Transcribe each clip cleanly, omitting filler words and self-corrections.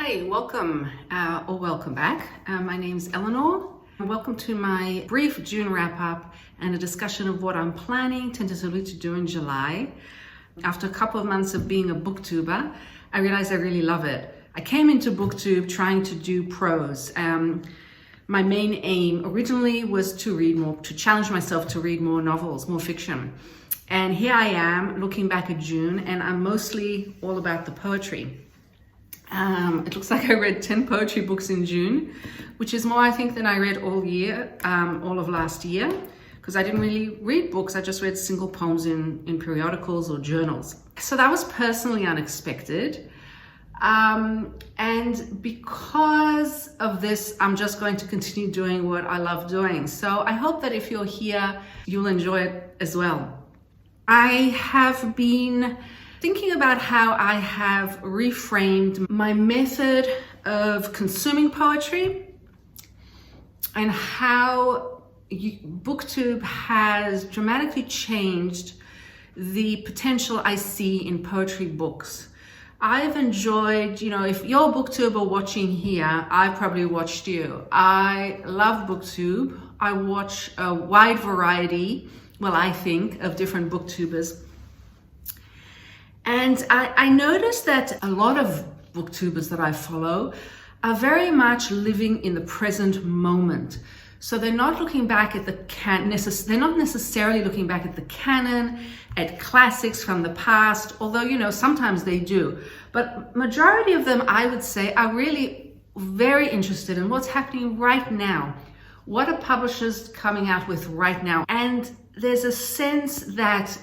Hi, welcome or welcome back. My name's Eleanor. Welcome to my brief June wrap-up and a discussion of what I'm planning tentatively to do in July. After a couple of months of being a booktuber, I realized I really love it. I came into Booktube trying to do prose. My main aim originally was to read more, to challenge myself to read more novels, more fiction. And here I am looking back at June, and I'm mostly all about the poetry. It looks like I read 10 poetry books in June, which is more, I think, than I read all year, all of last year, because I didn't really read books. I just read single poems in periodicals or journals. So that was personally unexpected. And because of this, I'm just going to continue doing what I love doing. So I hope that if you're here, you'll enjoy it as well. I have been thinking about how I have reframed my method of consuming poetry and how Booktube has dramatically changed the potential I see in poetry books. I've enjoyed, if you're a booktuber watching here, I've probably watched you. I love Booktube. I watch a wide variety, I think, of different booktubers. And I noticed that a lot of booktubers that I follow are very much living in the present moment. So they're not looking back at they're not necessarily looking back at the canon, at classics from the past, although, sometimes they do. But majority of them, I would say, are really very interested in what's happening right now. What are publishers coming out with right now? And there's a sense that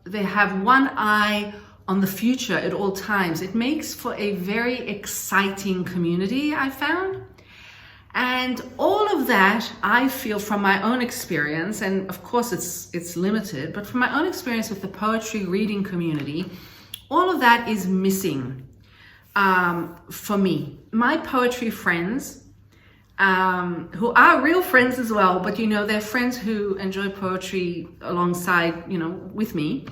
they have one eye on the future at all times. It makes for a very exciting community, I found. And all of that, I feel from my own experience, and of course it's limited, but from my own experience with the poetry reading community, all of that is missing for me. My poetry friends, who are real friends as well, but they're friends who enjoy poetry alongside, with me.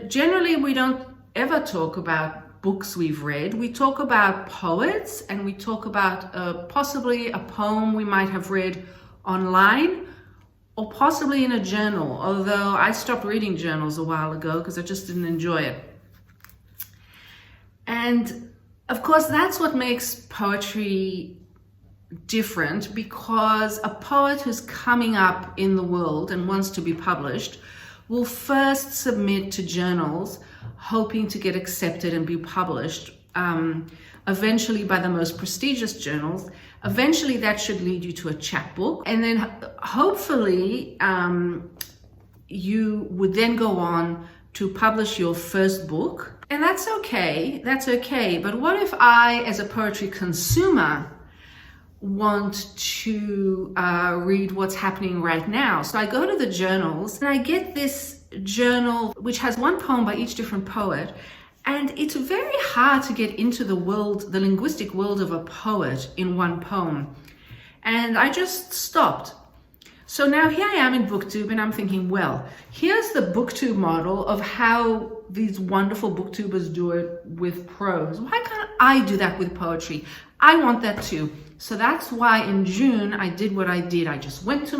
Generally, we don't ever talk about books we've read. We talk about poets, and we talk about possibly a poem we might have read online, or possibly in a journal, although I stopped reading journals a while ago because I just didn't enjoy it. And of course, that's what makes poetry different, because a poet who's coming up in the world and wants to be published will first submit to journals, hoping to get accepted and be published, eventually by the most prestigious journals. Eventually, that should lead you to a chapbook. And then hopefully, you would then go on to publish your first book. And that's okay. But what if I, as a poetry consumer, want to read what's happening right now? So I go to the journals and I get this journal which has one poem by each different poet, and it's very hard to get into the linguistic world of a poet in one poem. And I just stopped. So now here I am in Booktube, and I'm thinking, well, here's the Booktube model of how these wonderful booktubers do it with prose. Why can't I do that with poetry? I want that too. So that's why in June I did what I did. I just went to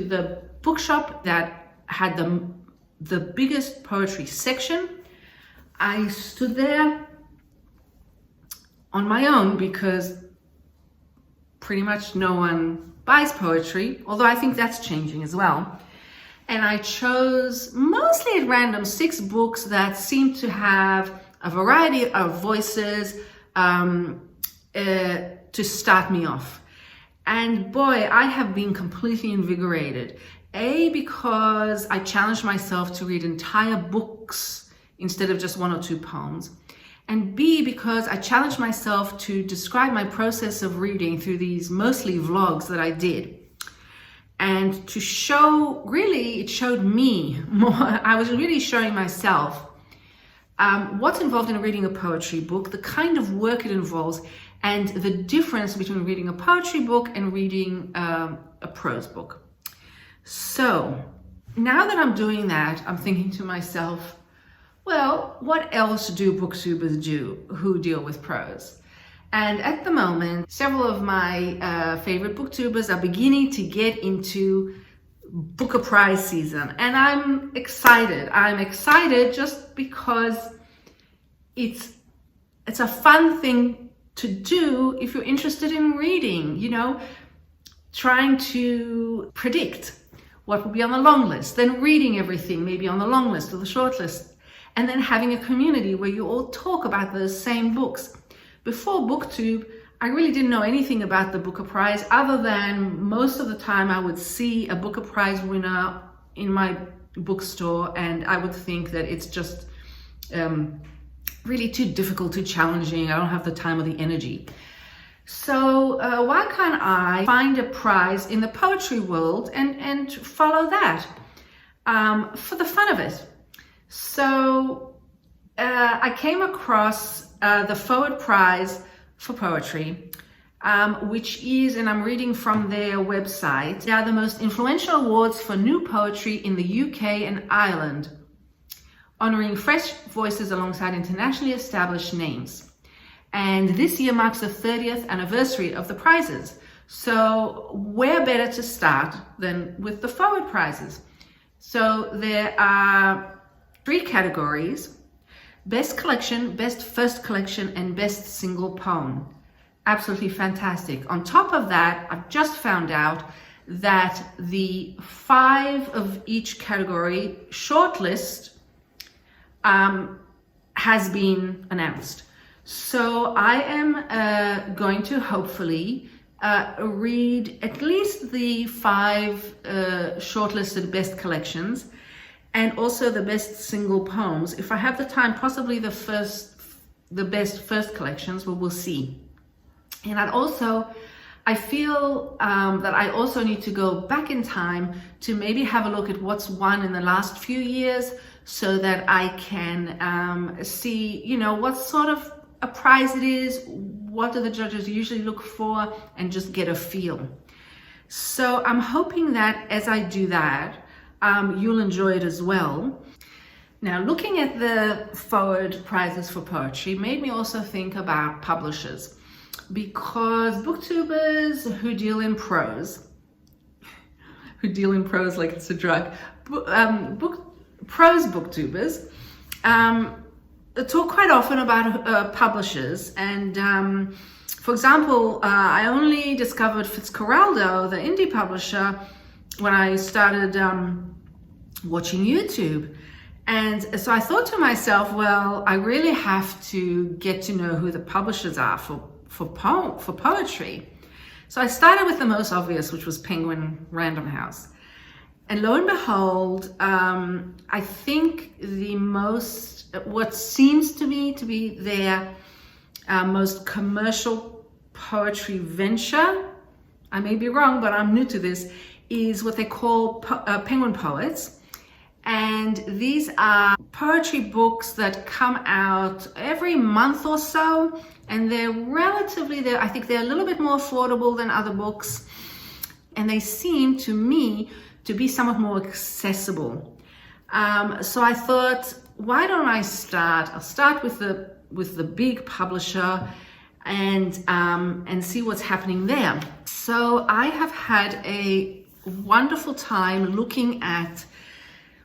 the bookshop that had the biggest poetry section. I stood there on my own because pretty much no one buys poetry, although I think that's changing as well. And I chose, mostly at random, 6 books that seemed to have a variety of voices to start me off. And boy, I have been completely invigorated. A, because I challenged myself to read entire books instead of just 1 or 2 poems. And B, because I challenged myself to describe my process of reading through these mostly vlogs that I did. And to show, really, it showed me more. I was really showing myself what's involved in reading a poetry book, the kind of work it involves, and the difference between reading a poetry book and reading a prose book. So now that I'm doing that, I'm thinking to myself, Well, what else do booktubers do who deal with prose? And at the moment, several of my favorite booktubers are beginning to get into Booker Prize season. And I'm excited. I'm excited just because it's a fun thing to do if you're interested in reading, you know, trying to predict what will be on the long list, then reading everything maybe on the long list or the short list, and then having a community where you all talk about those same books. Before Booktube, I really didn't know anything about the Booker Prize other than most of the time I would see a Booker Prize winner in my bookstore and I would think that it's just really too difficult, too challenging. I don't have the time or the energy. So why can't I find a prize in the poetry world and follow that for the fun of it? So I came across the Forward Prize for Poetry, which is, and I'm reading from their website, they are the most influential awards for new poetry in the UK and Ireland, honoring fresh voices alongside internationally established names. And this year marks the 30th anniversary of the prizes. So where better to start than with the Forward Prizes? So there are 3 categories: Best Collection, Best First Collection, and Best Single Poem. Absolutely fantastic. On top of that, I've just found out that the 5 of each category shortlist has been announced. So I am going to hopefully read at least the 5 shortlisted best collections and also the best single poems. If I have the time, possibly the best first collections, but we'll see. And I feel that I also need to go back in time to maybe have a look at what's won in the last few years so that I can see, you know, what sort of a prize it is, what do the judges usually look for, and just get a feel. So I'm hoping that as I do that, you'll enjoy it as well. Now, looking at the Forward Prizes for Poetry made me also think about publishers, because booktubers who deal in prose like it's a drug, prose booktubers talk quite often about publishers. And for example, I only discovered Fitzcarraldo, the indie publisher, when I started watching YouTube. And so I thought to myself, well, I really have to get to know who the publishers are for poetry. So I started with the most obvious, which was Penguin Random House. And lo and behold, I think what seems to be their most commercial poetry venture, I may be wrong, but I'm new to this, is what they call Penguin Poets. And these are poetry books that come out every month or so, and I think they're a little bit more affordable than other books, and they seem to me to be somewhat more accessible. So I thought, why don't I'll start with the big publisher and see what's happening there. So I have had a wonderful time looking at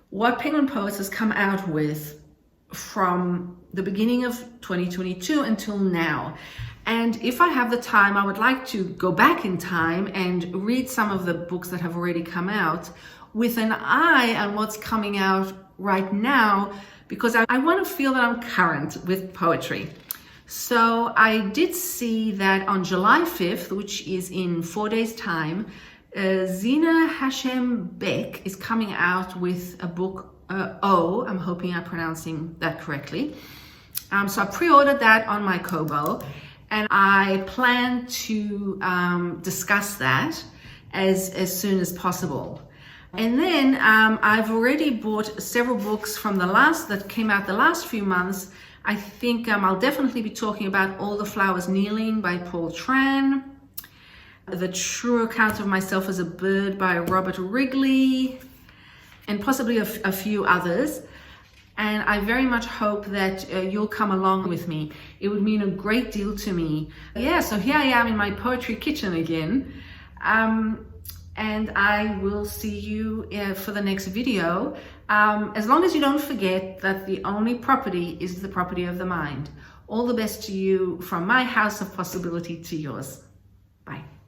what Penguin Poets has come out with from the beginning of 2022 until now. And if I have the time, I would like to go back in time and read some of the books that have already come out with an eye on what's coming out right now, because I want to feel that I'm current with poetry. So I did see that on July 5th, which is in 4 days' time, Zina Hashem Beck is coming out with a book, I'm hoping I'm pronouncing that correctly. So I pre-ordered that on my Kobo, and I plan to discuss that as soon as possible. And then I've already bought several books from that came out the last few months. I think I'll definitely be talking about All the Flowers Kneeling by Paul Tran, The True Account of Myself as a Bird by Robert Wrigley, and possibly a few others. and I very much hope that you'll come along with me. It would mean a great deal to me. Yeah, so here I am in my poetry kitchen again, and I will see you for the next video. As long as you don't forget that the only property is the property of the mind. All the best to you from my house of possibility to yours.